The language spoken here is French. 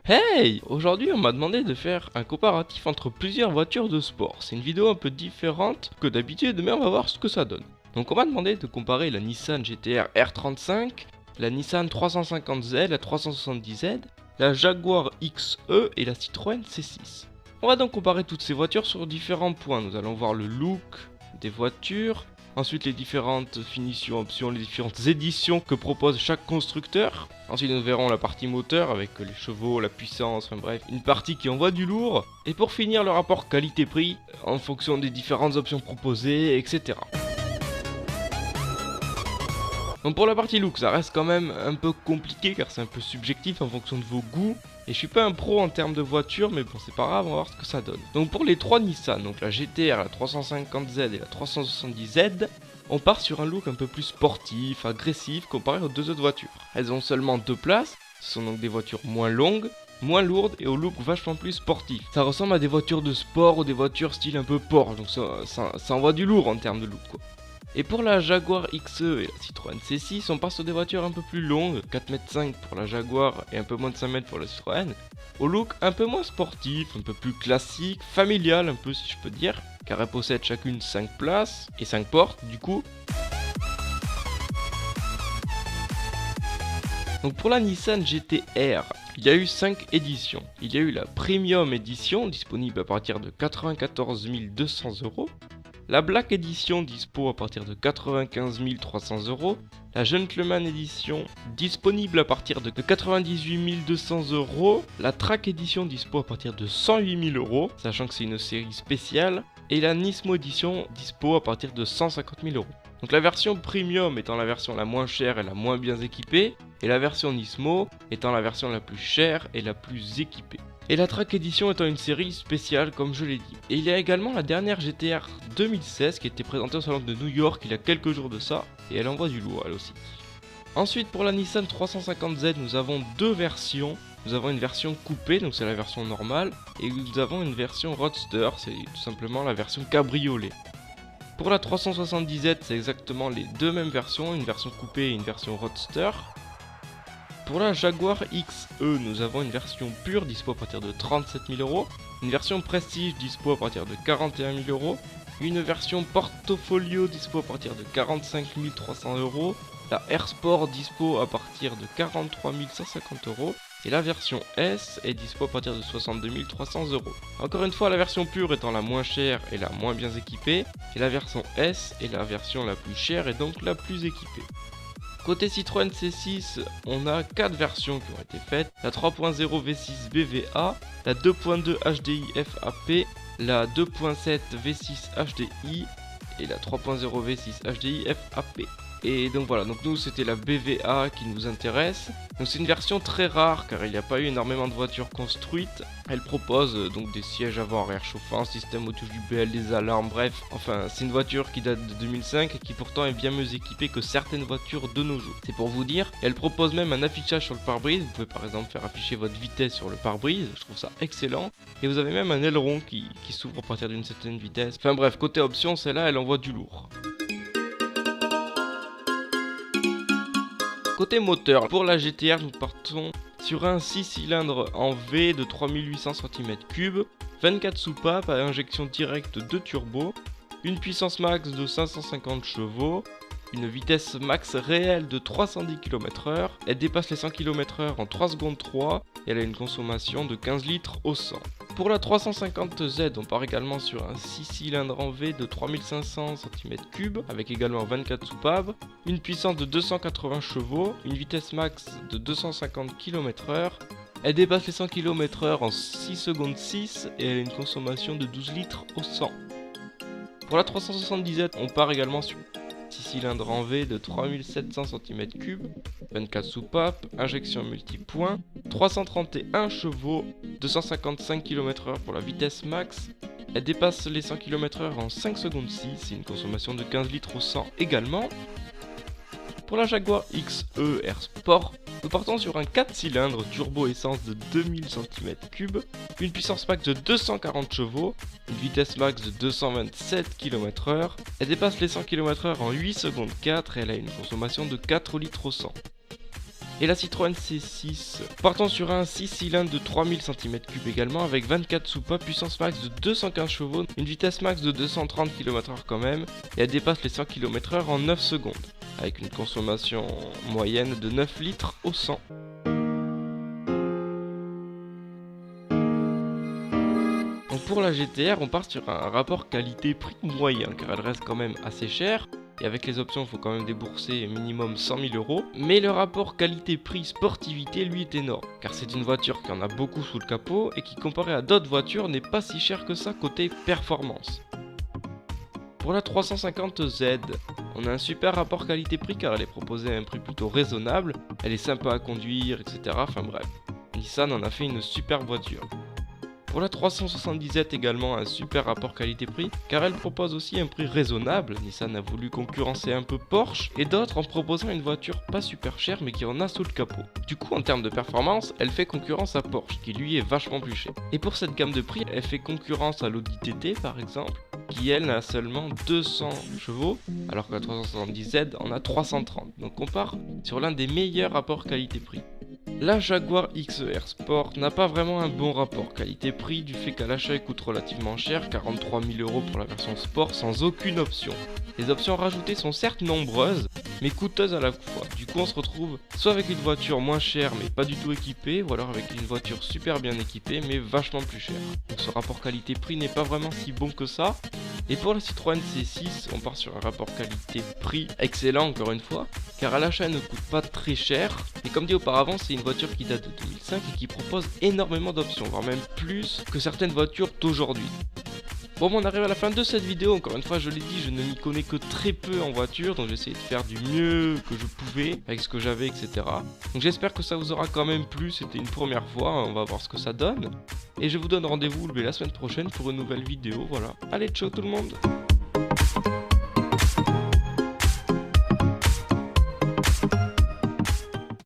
Hey! Aujourd'hui, on m'a demandé de faire un comparatif entre plusieurs voitures de sport. C'est une vidéo un peu différente que d'habitude, mais on va voir ce que ça donne. Donc on m'a demandé de comparer la Nissan GT-R R35, la Nissan 350Z, la 370Z, la Jaguar XE et la Citroën C6. On va donc comparer toutes ces voitures sur différents points. Nous allons voir le look des voitures, ensuite les différentes finitions, options, les différentes éditions que propose chaque constructeur. Ensuite nous verrons la partie moteur avec les chevaux, la puissance, enfin bref, une partie qui envoie du lourd. Et pour finir le rapport qualité-prix en fonction des différentes options proposées, etc. Donc pour la partie look, ça reste quand même un peu compliqué car c'est un peu subjectif en fonction de vos goûts. Et je suis pas un pro en termes de voiture, mais bon c'est pas grave, on va voir ce que ça donne. Donc pour les trois Nissan, donc la GT-R, la 350Z et la 370Z, on part sur un look un peu plus sportif, agressif comparé aux deux autres voitures. Elles ont seulement deux places, ce sont donc des voitures moins longues, moins lourdes et au look vachement plus sportif. Ça ressemble à des voitures de sport ou des voitures style un peu Porsche, donc ça envoie du lourd en termes de look quoi. Et pour la Jaguar XE et la Citroën C6, on part sur des voitures un peu plus longues, 4,5 m pour la Jaguar et un peu moins de 5 m pour la Citroën, au look un peu moins sportif, un peu plus classique, familial un peu si je peux dire, car elles possèdent chacune 5 places et 5 portes du coup. Donc pour la Nissan GT-R, il y a eu 5 éditions. Il y a eu la Premium Edition, disponible à partir de 94 200 €. La Black Edition dispo à partir de 95 300 €, la Gentleman Edition disponible à partir de 98 200 €, la Track Edition dispo à partir de 108 000 €, sachant que c'est une série spéciale, et la Nismo Edition dispo à partir de 150 000 €. Donc la version Premium étant la version la moins chère et la moins bien équipée, et la version Nismo étant la version la plus chère et la plus équipée. Et la Track Edition étant une série spéciale comme je l'ai dit. Et il y a également la dernière GT-R 2016 qui a été présentée au salon de New York il y a quelques jours de ça, et elle envoie du lourd elle aussi. Ensuite pour la Nissan 350Z nous avons deux versions. Nous avons une version coupée, donc c'est la version normale, et nous avons une version Roadster, c'est tout simplement la version cabriolet. Pour la 370Z c'est exactement les deux mêmes versions, une version coupée et une version Roadster. Pour la Jaguar XE, nous avons une version pure dispo à partir de 37 000 €, une version Prestige dispo à partir de 41 000 €, une version Portfolio dispo à partir de 45 300 €, la R Sport dispo à partir de 43 150 € et la version S est dispo à partir de 62 300 €. Encore une fois, la version pure étant la moins chère et la moins bien équipée, et la version S est la version la plus chère et donc la plus équipée. Côté Citroën C6, on a 4 versions qui ont été faites, la 3.0 V6 BVA, la 2.2 HDI FAP, la 2.7 V6 HDI et la 3.0 V6 HDI FAP. Et donc voilà, donc nous c'était la BVA qui nous intéresse. Donc c'est une version très rare car il n'y a pas eu énormément de voitures construites. Elle propose donc des sièges avant-arrière chauffants, système auto JBL, des alarmes, bref. Enfin c'est une voiture qui date de 2005 et qui pourtant est bien mieux équipée que certaines voitures de nos jours. C'est pour vous dire, elle propose même un affichage sur le pare-brise. Vous pouvez par exemple faire afficher votre vitesse sur le pare-brise, je trouve ça excellent. Et vous avez même un aileron qui s'ouvre à partir d'une certaine vitesse. Enfin bref, côté option, celle-là elle envoie du lourd. Côté moteur, pour la GT-R, nous partons sur un 6 cylindres en V de 3800 cm3, 24 soupapes à injection directe de turbo, une puissance max de 550 chevaux, une vitesse max réelle de 310 km/h, elle dépasse les 100 km/h en 3 secondes 3 et elle a une consommation de 15 litres au 100. Pour la 350Z, on part également sur un 6 cylindres en V de 3500 cm3 avec également 24 soupapes, une puissance de 280 chevaux, une vitesse max de 250 km/h, elle dépasse les 100 km/h en 6 secondes 6 et elle a une consommation de 12 litres au 100. Pour la 370Z, on part également sur 6 cylindres en V de 3700 cm3, 24 soupapes, injection multipoint, 331 chevaux, 255 km/h pour la vitesse max, elle dépasse les 100 km/h en 5 secondes 6 et une consommation de 15 litres au 100 également. Pour la Jaguar XE R Sport, nous partons sur un 4 cylindres turbo essence de 2000 cm3, une puissance max de 240 chevaux, une vitesse max de 227 km/h, elle dépasse les 100 km/h en 8 secondes 4 et elle a une consommation de 4 litres au 100. Et la Citroën C6, partons sur un 6 cylindres de 3000 cm3 également, avec 24 soupapes, puissance max de 215 chevaux, une vitesse max de 230 km/h quand même, et elle dépasse les 100 km/h en 9 secondes, avec une consommation moyenne de 9 litres au 100. Donc pour la GTR, on part sur un rapport qualité-prix moyen, car elle reste quand même assez chère. Et avec les options, il faut quand même débourser minimum 100 000 euros. Mais le rapport qualité-prix sportivité, lui, est énorme. Car c'est une voiture qui en a beaucoup sous le capot et qui, comparé à d'autres voitures, n'est pas si chère que ça côté performance. Pour la 350Z, on a un super rapport qualité-prix car elle est proposée à un prix plutôt raisonnable. Elle est sympa à conduire, etc. Enfin bref, Nissan en a fait une super voiture. Pour la 370Z également un super rapport qualité-prix car elle propose aussi un prix raisonnable. Nissan a voulu concurrencer un peu Porsche et d'autres en proposant une voiture pas super chère mais qui en a sous le capot. Du coup en termes de performance, elle fait concurrence à Porsche qui lui est vachement plus cher. Et pour cette gamme de prix, elle fait concurrence à l'Audi TT par exemple qui elle a seulement 200 chevaux alors que la 370Z en a 330. Donc on part sur l'un des meilleurs rapports qualité-prix. La Jaguar XR Sport n'a pas vraiment un bon rapport qualité-prix du fait qu'à l'achat elle coûte relativement cher, 43 000 euros pour la version Sport sans aucune option. Les options rajoutées sont certes nombreuses, mais coûteuses à la fois. Du coup on se retrouve soit avec une voiture moins chère mais pas du tout équipée, ou alors avec une voiture super bien équipée mais vachement plus chère. Donc ce rapport qualité-prix n'est pas vraiment si bon que ça. Et pour la Citroën C6, on part sur un rapport qualité-prix excellent encore une fois, car à l'achat elle ne coûte pas très cher. Et comme dit auparavant, c'est une voiture qui date de 2005 et qui propose énormément d'options, voire même plus que certaines voitures d'aujourd'hui. Bon, on arrive à la fin de cette vidéo. Encore une fois, je l'ai dit, je ne m'y connais que très peu en voiture, donc j'ai essayé de faire du mieux que je pouvais avec ce que j'avais, etc. Donc j'espère que ça vous aura quand même plu. C'était une première fois, on va voir ce que ça donne. Et je vous donne rendez-vous la semaine prochaine pour une nouvelle vidéo. Voilà. Allez, ciao tout le monde.